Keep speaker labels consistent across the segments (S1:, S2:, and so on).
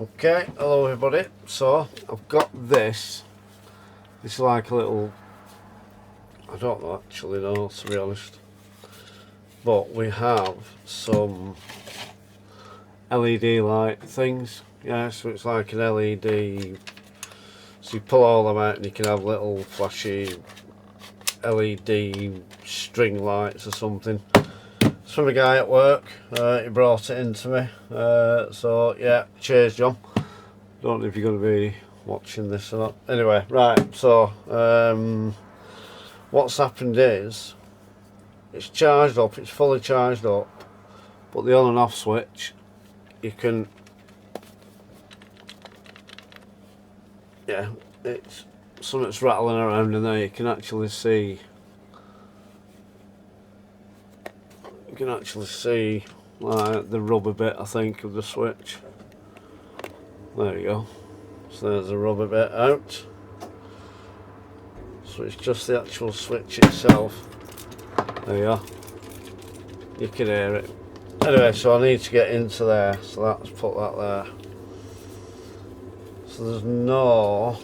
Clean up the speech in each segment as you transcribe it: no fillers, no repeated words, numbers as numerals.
S1: Okay, hello everybody. So I've got this. It's like a little, I don't know actually know to be honest. But we have some LED light things. Yeah, so it's like an LED. So you pull all them out and you can have little flashy LED string lights or something. It's from a guy at work. He brought it into me. So yeah, cheers John. Don't know if you're going to be watching this or not. Anyway, right, so what's happened is it's charged up, it's fully charged up, but the on and off switch, you can, yeah, it's something's rattling around in there. You can actually see, like the rubber bit, I think, of the switch. There you go. So there's the rubber bit out. So it's just the actual switch itself. There you are. You can hear it. Anyway, so I need to get into there. So let's put that there. So there's no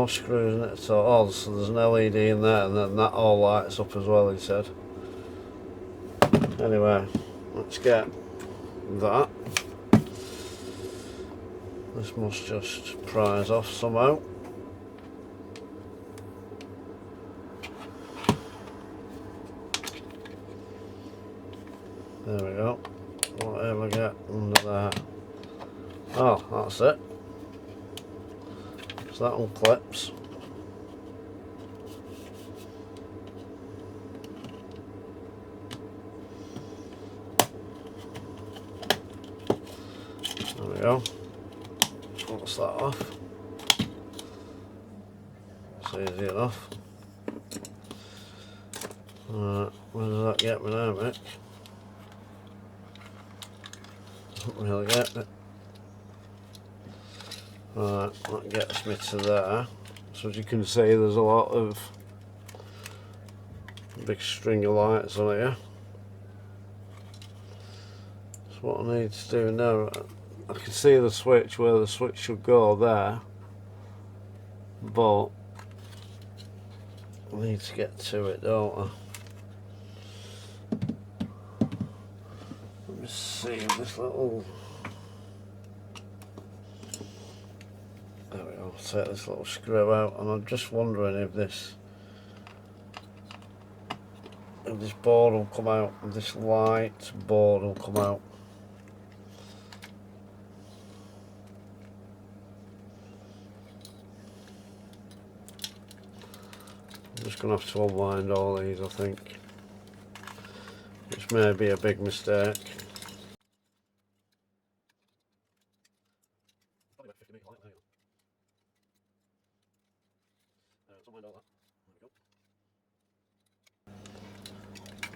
S1: screws in it at all. Oh, so there's an LED in there, and then that all lights up as well, he said. Anyway, let's get that. This must just prise off somehow. There we go. Whatever we get under there. Oh, that's it. So that one clips. There we go. What's that off? It's easy enough. Where does that get me now, Mick? Don't really get it. Right, that gets me to there. So as you can see, there's a lot of big string of lights on here. So what I need to do now, I can see the switch where the switch should go there, but I need to get to it, don't I? Let me see this little. There we go. Take this little screw out, and I'm just wondering if this board will come out, if this light board will come out. I'm just going to have to unwind all these, I think, which may be a big mistake.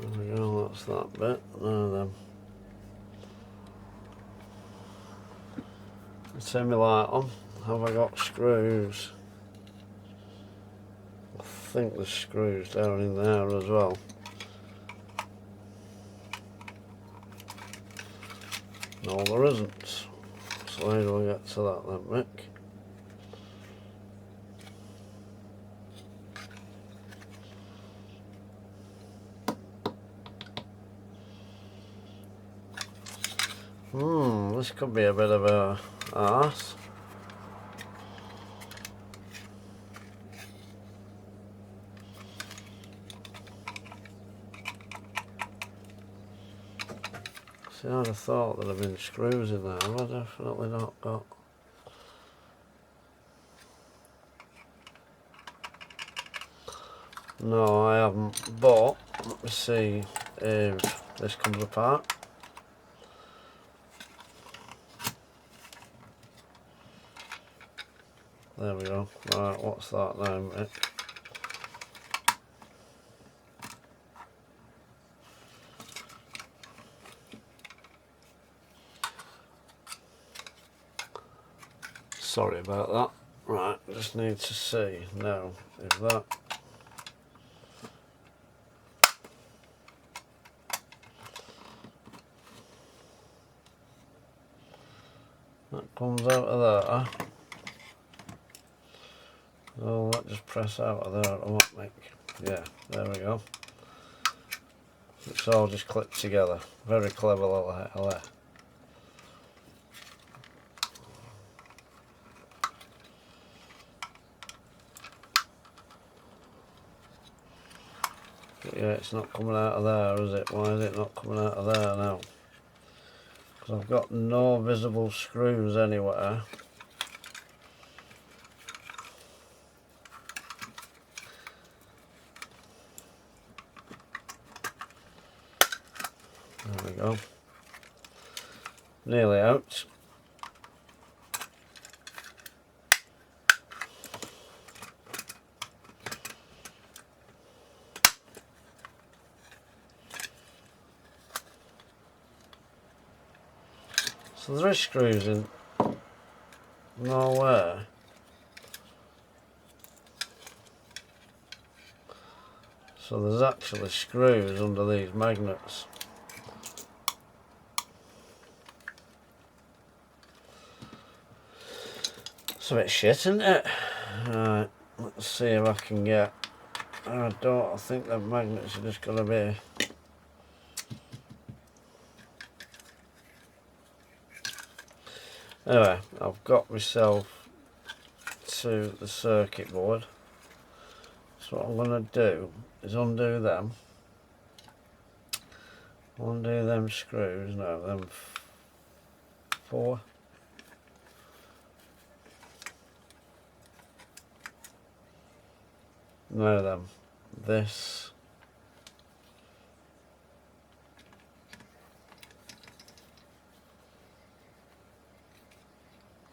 S1: There we go, that's that bit. Now then, turn my light on. Have I got screws? I think there's screws down in there as well. No, there isn't. So how do I get to that then, Mick? This could be a bit of a arse. See, I'd have thought there'd have been screws in there. I've definitely not got. No, I haven't. But let me see if this comes apart. There we go. Right, what's that now, Mick? Sorry about that. Right, just need to see now if that. That comes out of there. So that just press out of there automatic. Yeah, there we go. It's all just clipped together. Very clever little there. But yeah, it's not coming out of there, is it? Why is it not coming out of there now? Because I've got no visible screws anywhere. There we go. Nearly out. So there is screws in nowhere. So there's actually screws under these magnets. It's a bit shit, isn't it? Right, let's see if I can get... I think the magnets are just going to be... Anyway, I've got myself to the circuit board. So what I'm going to do is undo them. Undo them screws, no, them 4. No, them. This.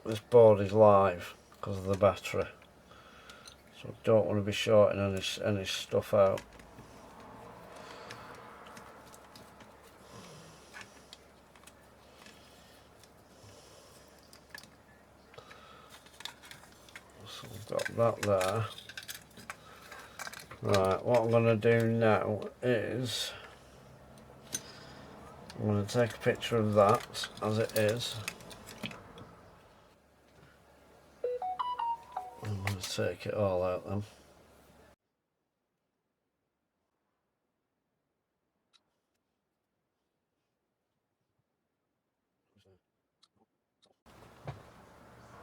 S1: This board is live because of the battery. So I don't want to be shorting any stuff out. So I've got that there. Right, what I'm going to do now is I'm going to take a picture of that as it is. I'm going to take it all out then.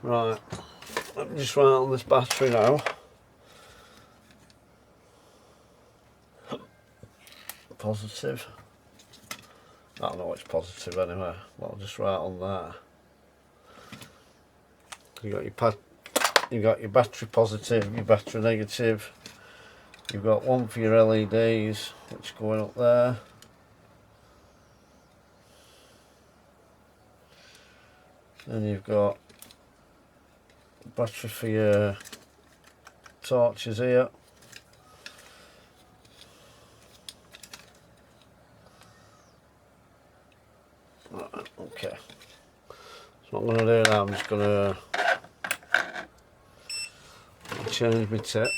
S1: Right, let me just write on this battery now. Positive. I don't know it's positive anyway, but I'll just write on there. You got your battery positive, your battery negative. You've got one for your LEDs, which is going up there. Then you've got battery for your torches here. Right, okay. So what I'm going to do now, I'm just going to change my tip.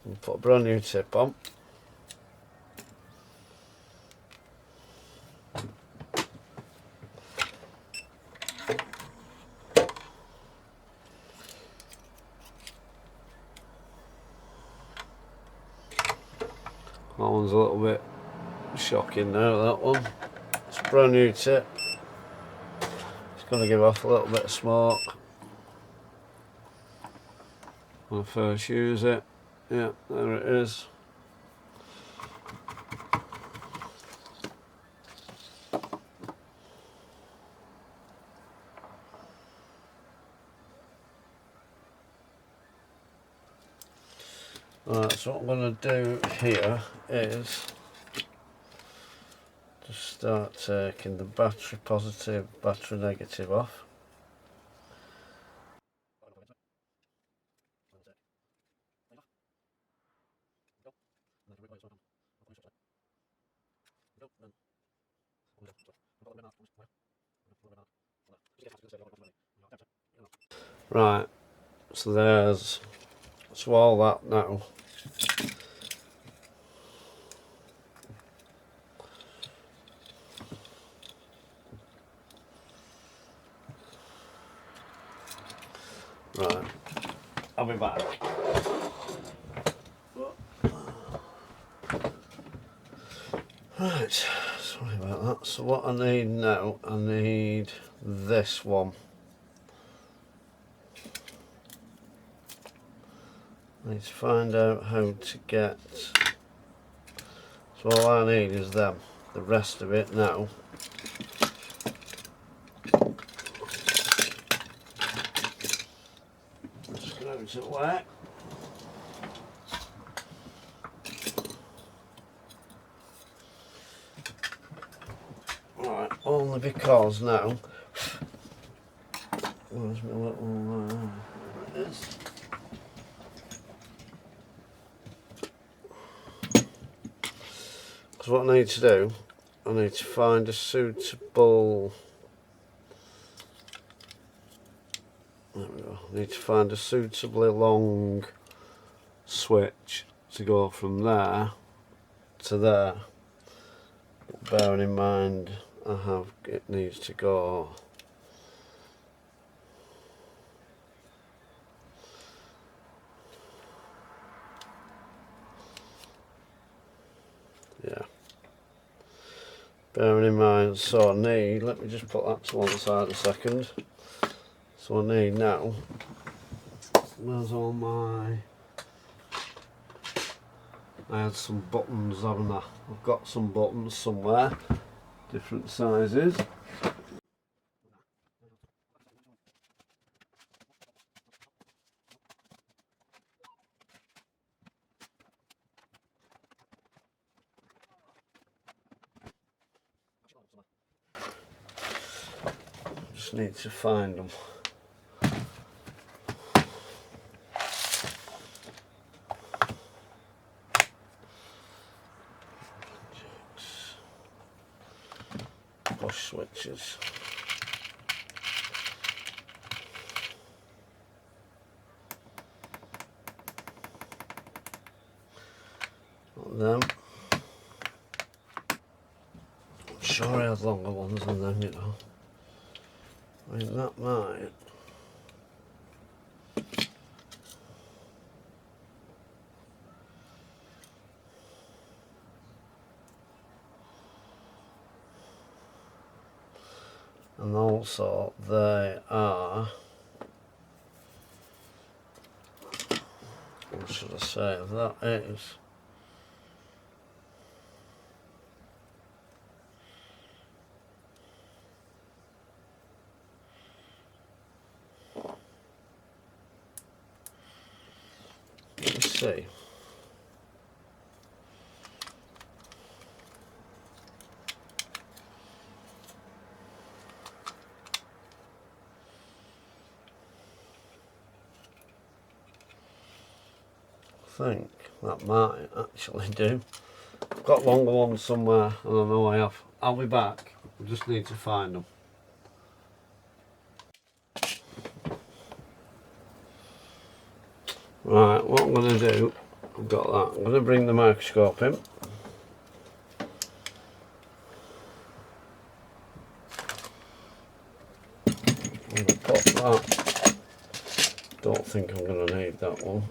S1: And put a brand new tip on. That one's a little bit shocking now, that one. It's a brand new tip. It's going to give off a little bit of smoke when I first use it. Yeah, there it is. Right, so what I'm going to do here is just start taking the battery positive, battery negative off. Right, so there's, so all that now Right, I'll be back. Right, sorry about that. So what I need now, I need this one. I need to find out how to get, so all I need is them. The rest of it now, just go to work. Right, only because now, where's my little, there it is. Because what I need to do, I need to find a suitable, there we go, I need to find a suitably long switch to go from there to there. But bearing in mind, it needs to go yeah. Bearing in mind, so I need, let me just put that to one side a second. So I need now, where's all my, I had some buttons, haven't I? I've got some buttons somewhere, different sizes. Just need to find them. Push switches. Not them. I'm sure I had longer ones than them, you know. I mean, that might. And also they are, what should I say, that is, let's see. I think that might actually do. I've got longer ones somewhere and I know I have. I'll be back. I just need to find them. Right, what I'm going to do, I've got that. I'm going to bring the microscope in. I'm going to pop that. Don't think I'm going to need that one.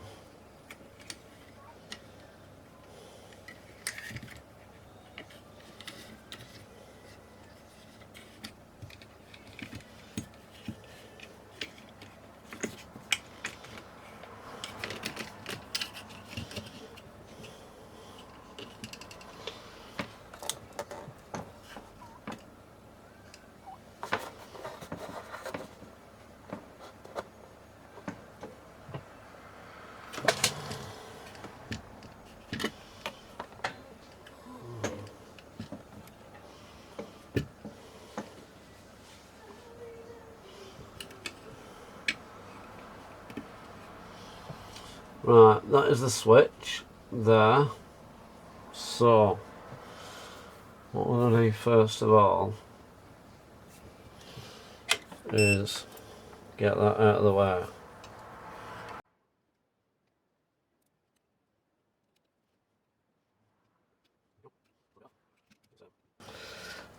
S1: Right, that is the switch there. So, what we're going to do first of all is get that out of the way.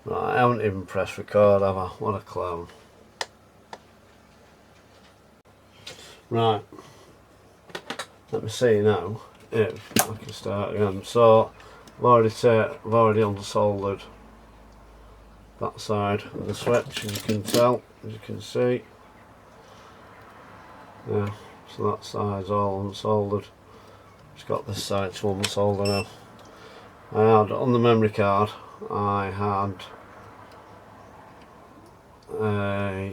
S1: Right, I haven't even pressed record, have I? What a clown. Right, let me see now if I can start again. So I've already unsoldered that side of the switch, as you can tell, as you can see. Yeah, so that side's all unsoldered. Just got this side to unsolder now. I had on the memory card, I had a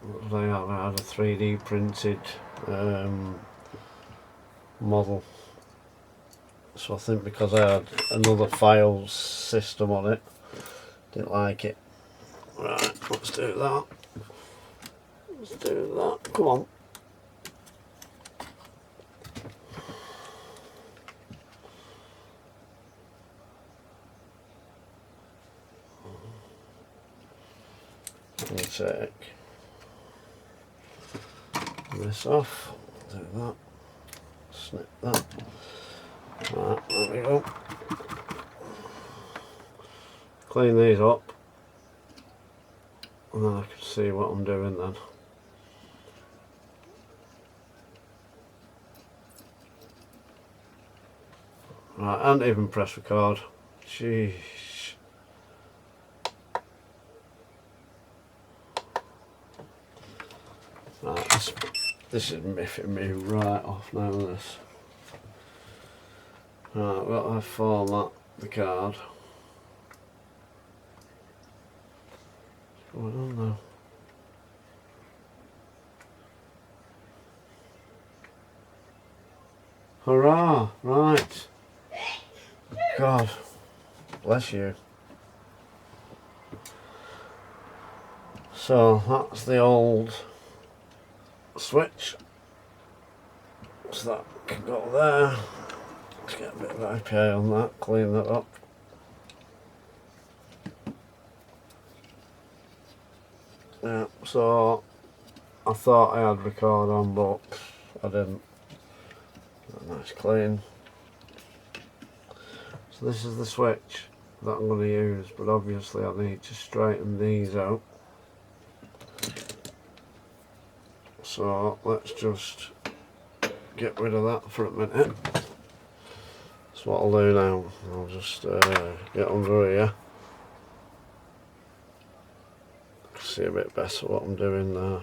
S1: what did I have? I had a 3D printed model. So I think because I had another file system on it, didn't like it. Right, let's do that. Let's do that. Come on. We'll take this off. Do that. Snip that. Right, there we go. Clean these up, and then I can see what I'm doing then. Right, I haven't even pressed record. Jeez. Right, this is miffing me right off now, this. Right, well, I format the card. What's going on now? Hurrah! Right. God, bless you. So that's the old switch. So that can go there. Let's get a bit of IPA on that, clean that up. Yeah, so I thought I had record on, but I didn't. Nice clean. So this is the switch that I'm going to use, but obviously I need to straighten these out. So let's just get rid of that for a minute. That's what I'll do now. I'll just get under here. See a bit better what I'm doing there.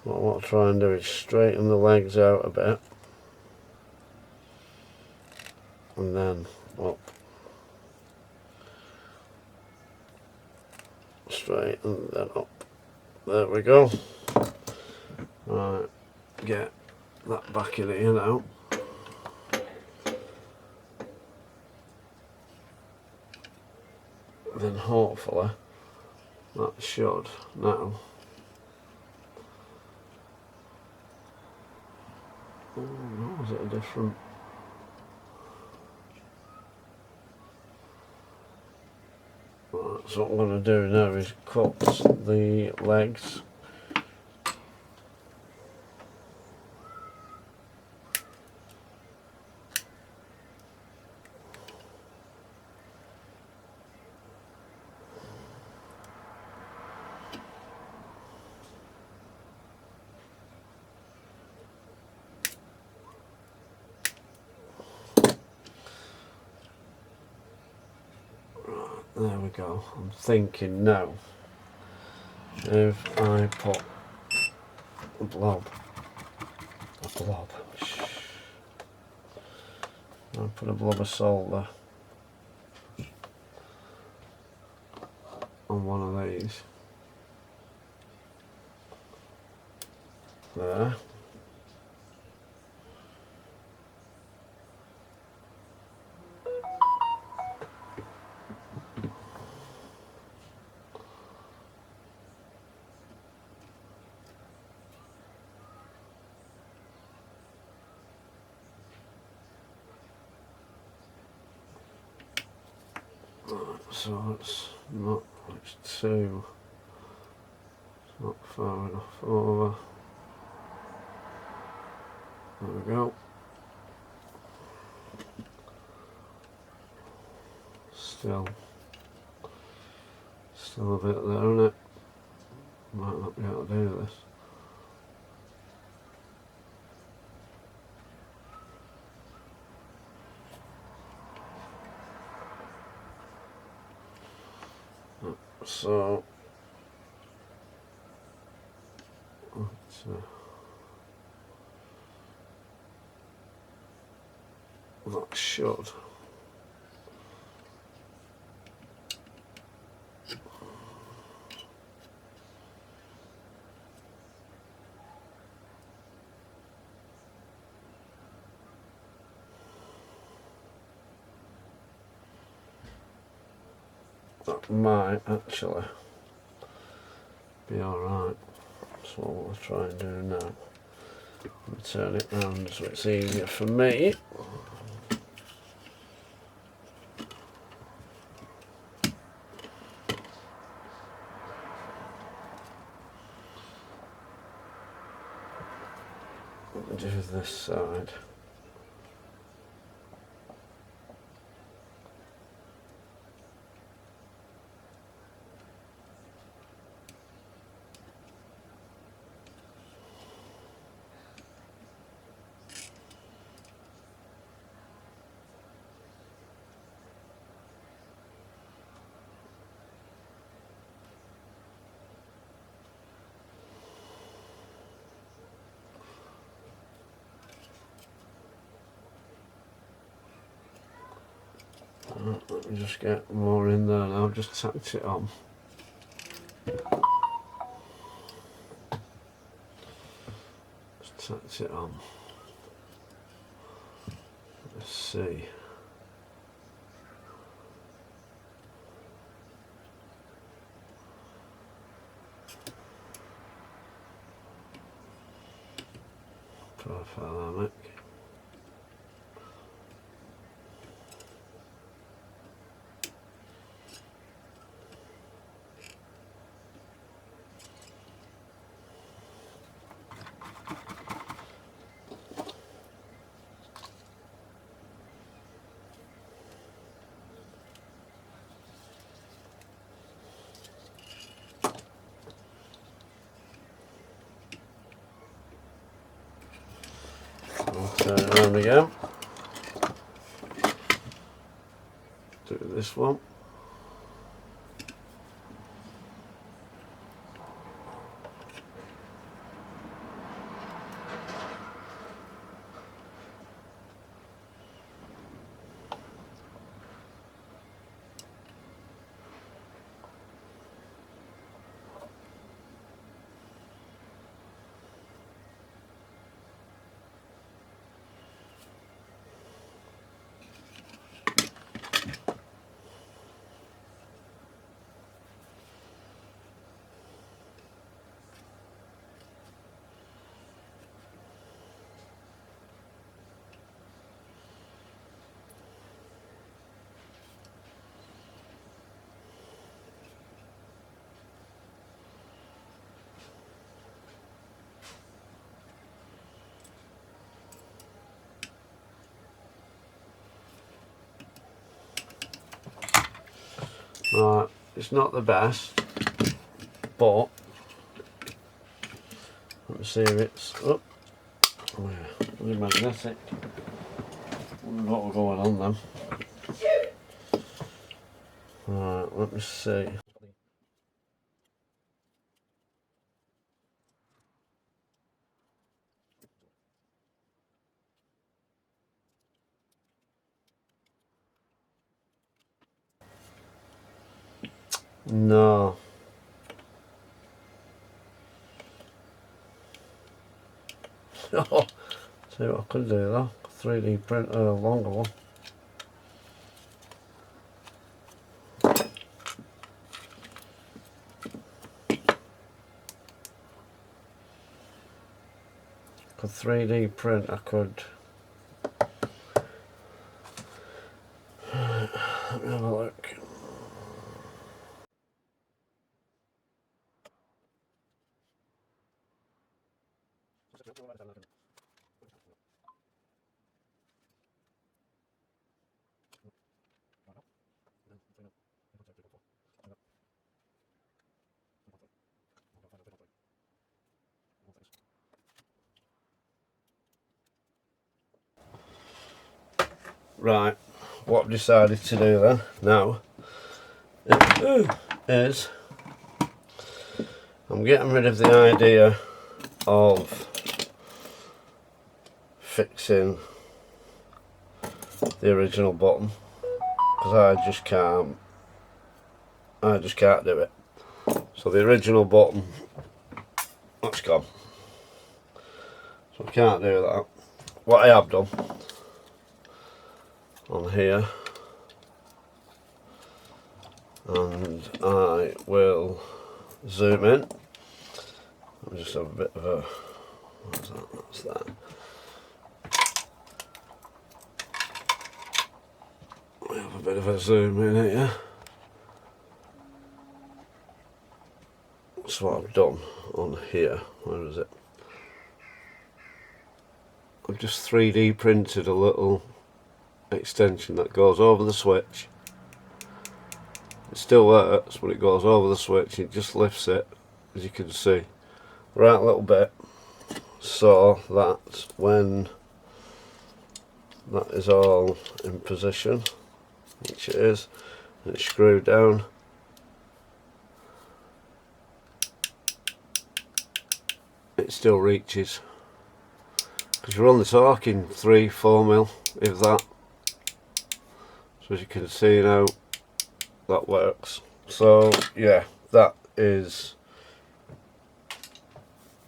S1: What I want to try and do is straighten the legs out a bit, and then up. Straight and then up. There we go. Right, get that back in here now. Then hopefully that should now. Oh no, is it a different? Right, so what I'm going to do now is cut the legs. There we go. I'm thinking now, if I put a blob, I put a blob of solder on one of these, there. So it's not, it's two. Not far enough over. There we go. Still a bit there, isn't it? Might not be able to do this. So that should. That might actually be alright. So what I'll try and do now, turn it round so it's easier for me. Do this side. Let me just get more in there now, I've just tacked it on. Just tacked it on. Let's see. Profile Amic. I'll turn it around again. Do this one. Right, it's not the best, but let me see if it's up. Oh yeah, really magnetic. Wonder what was going on then. Right, let me see. No. Oh, see what I could do though. 3D print a longer one. Could 3D print, I could. Let me have a look. Right, what I've decided to do then now is I'm getting rid of the idea of fixing the original bottom, because I just can't do it. So the original bottom, that's gone, so I can't do that. What I have done on here, and I will zoom in. Let me just have a bit of a, what's that? That's that. We have a bit of a zoom in here. That's what I've done on here. Where is it? I've just 3D printed a little extension that goes over the switch. It still works, but it goes over the switch. It just lifts it, as you can see, right a little bit, so that when that is all in position, which it is, and it's screwed down, it still reaches, because you're only talking 3-4 mil, if that. So as you can see now, that works. So yeah, that is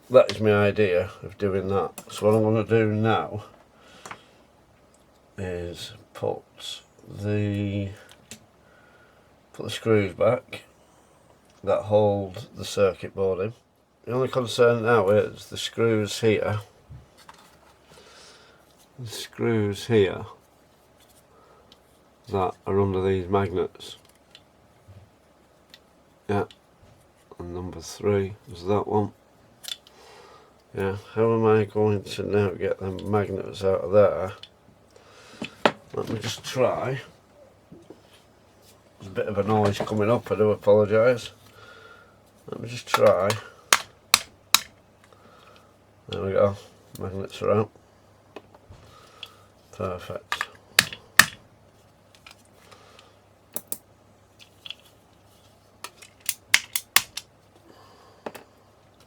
S1: my idea of doing that. So what I'm going to do now is put the screws back that hold the circuit board in. The only concern now is the screws here. The screws here that are under these magnets. Yeah, and number 3 is that one. Yeah, how am I going to now get the magnets out of there? Let me just try. There's a bit of a noise coming up, I do apologise. Let me just try. There we go, magnets are out. Perfect.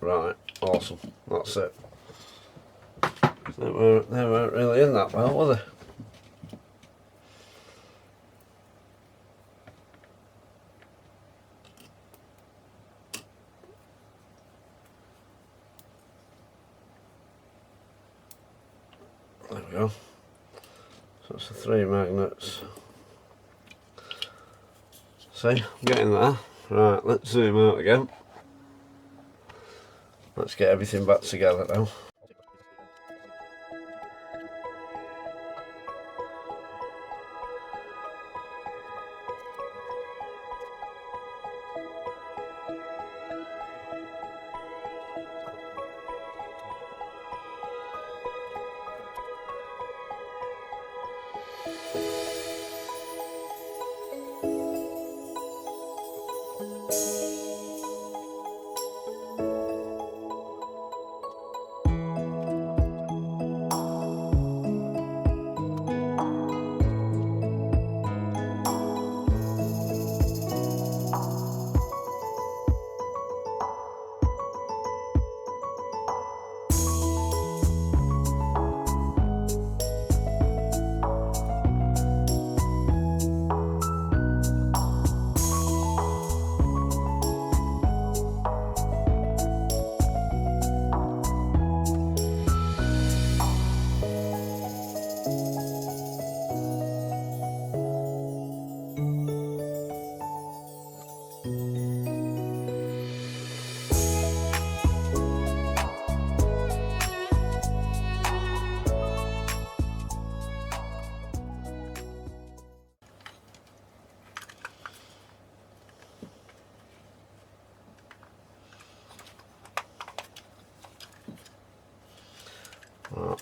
S1: Right, awesome, that's it. They weren't really in that well, were they? There we go. So it's the 3 magnets. See, I'm getting there. Right, let's zoom out again. Let's get everything back together now.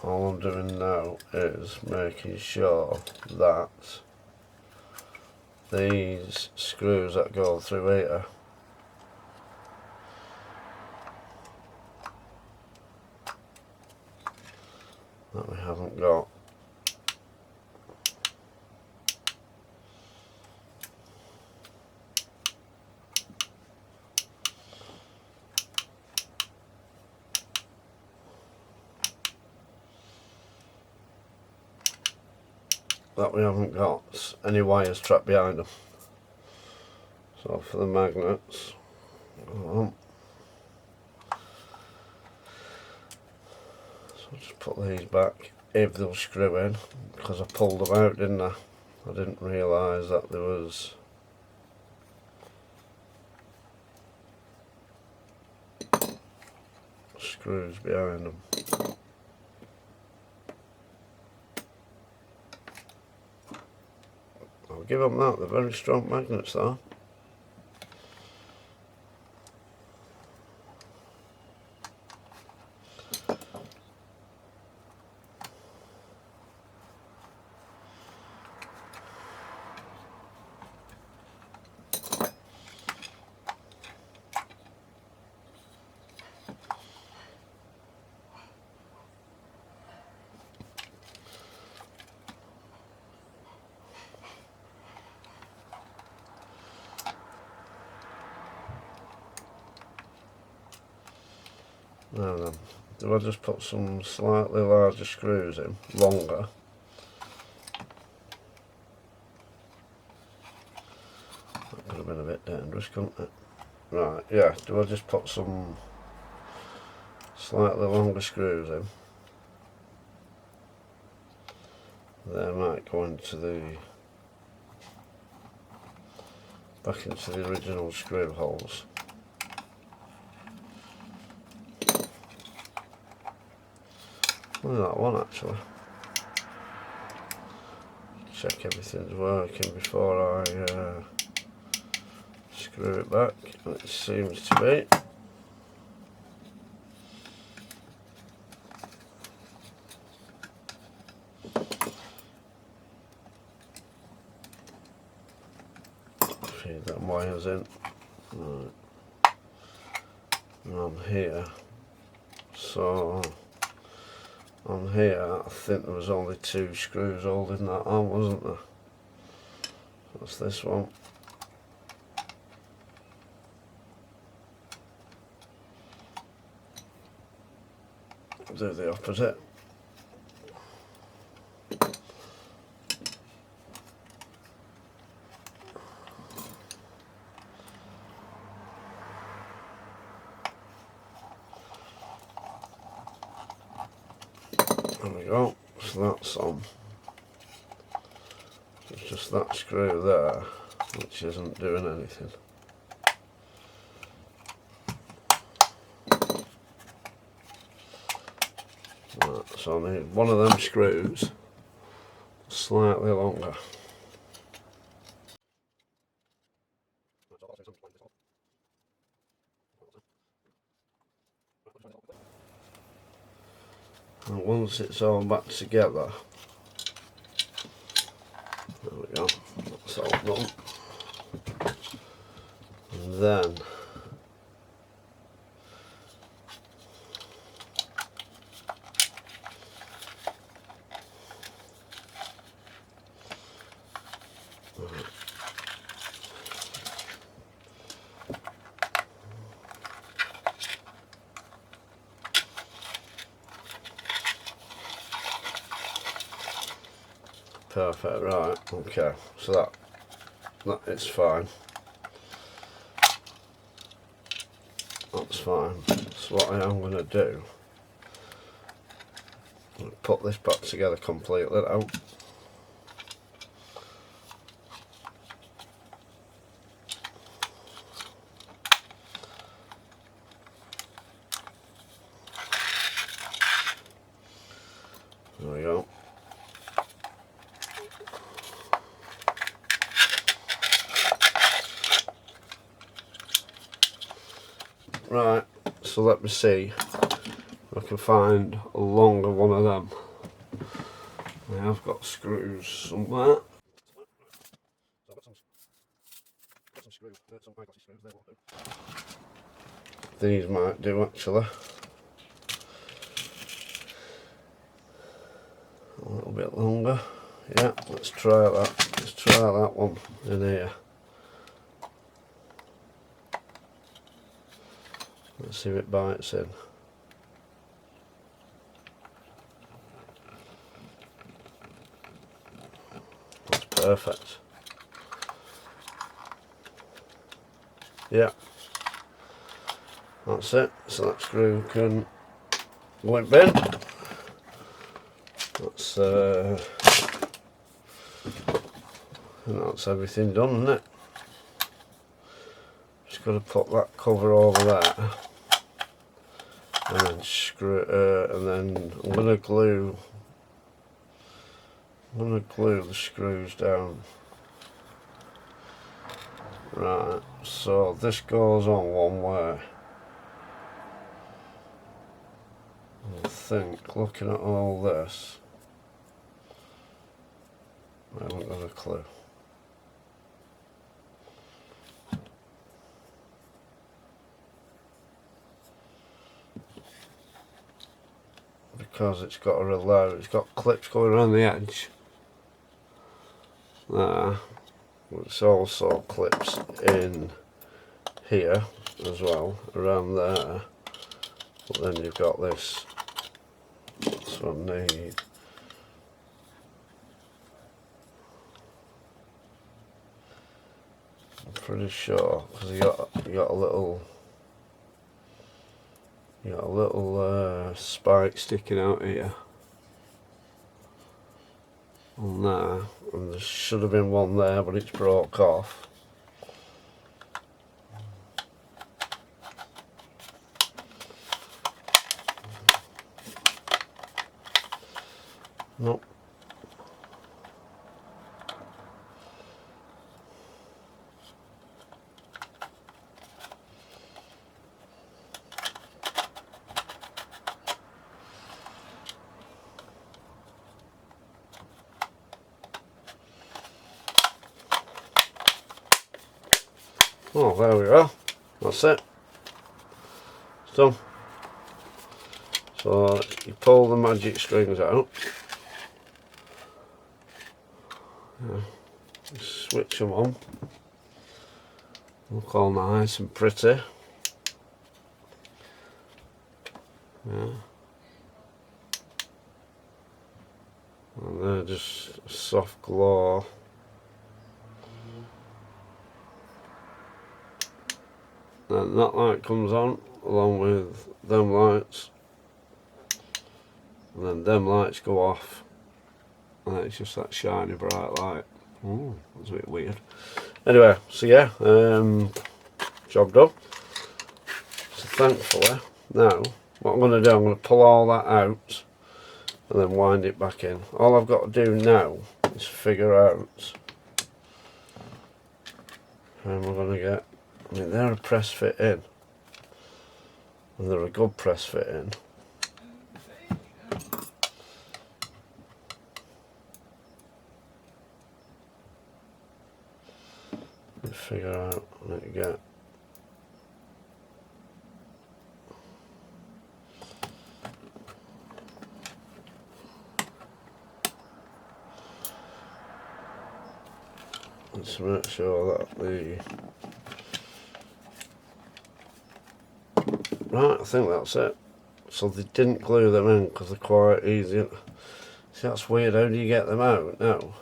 S1: All I'm doing now is making sure that these screws that go through here that we haven't got any wires trapped behind them. So for the magnets, so I'll just put these back if they'll screw in, because I pulled them out, didn't I? I didn't realise that there was screws behind them. I'll give them that, they're very strong magnets though. Now then, do I just put some slightly larger screws in, longer? That could have been a bit dangerous, couldn't it? Right, yeah, do I just put some slightly longer screws in? They might go into back into the original screw holes. Look at that one actually. Check everything's working before I screw it back, and it seems to be. Feed them wires in. Right. And on here, so on here I think there was only 2 screws holding that on, wasn't there? That's this one. Do the opposite. There we go, so that's on. It's just that screw there which isn't doing anything. Right, so I need one of them screws slightly longer. And once it's all back together, there we go, that's all done. And then perfect, right, okay, so that is fine. That's fine. So what I am going to do, I'm going to put this back together completely now. There we go. Right, so let me see I can find a longer one of them. I have got screws somewhere. These might do actually. A little bit longer. Yeah, let's try that. Let's try that one in here. Let's see if it bites in. That's perfect. Yeah, that's it. So that screw can go in bin. That's and that's everything done, isn't it? Just got to put that cover over there, and then screw, and then I'm gonna glue the screws down. Right, so this goes on one way. I think, looking at all this, I haven't got a clue. Because it's got a relay, it's got clips going around the edge. There. It's also clips in here as well, around there. But then you've got this. So I need. I'm pretty sure because you got a little. You got a little spike sticking out here. On there, and there should have been one there, but it's broke off. Nope. Oh, there we go. That's it. It's done. So you pull the magic strings out. Switch them on. Look all nice and pretty. Yeah. And they're just a soft glow. Then that light comes on along with them lights, and then them lights go off, and it's just that shiny bright light. Oh, that's a bit weird. Anyway, so yeah, job done. So thankfully, now what I'm going to do, I'm going to pull all that out and then wind it back in. All I've got to do now is figure out how am I going to get. I mean, they're a press fit in, and they're a good press fit in. Figure out how to get. Let's make sure that the. Right, I think that's it. So they didn't glue them in because they're quite easy. See, that's weird. How do you get them out now?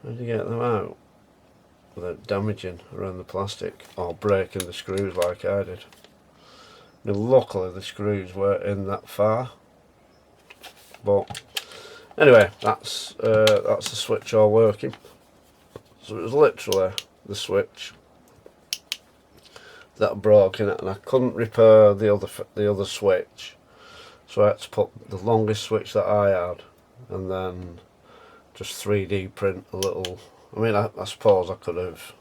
S1: How do you get them out without damaging around the plastic or breaking the screws like I did? Now, luckily the screws weren't in that far. But anyway, that's the switch all working. So it was literally the switch that broke in it, and I couldn't repair the other switch, so I had to put the longest switch that I had, and then just 3D print a little. I mean, I suppose I could have.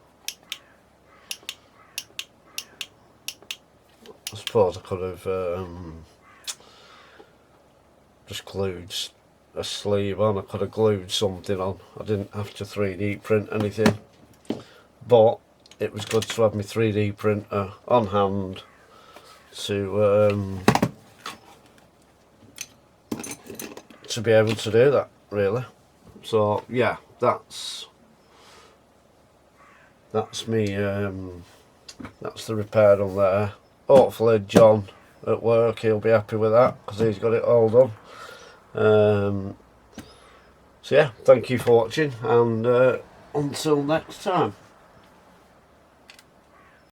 S1: suppose I could have just glued a sleeve on. I could have glued something on. I didn't have to 3D print anything, but it was good to have my 3D printer on hand to be able to do that, really. So yeah, that's me. That's the repair on there. Hopefully John at work, he'll be happy with that because he's got it all done. So yeah, thank you for watching, and until next time.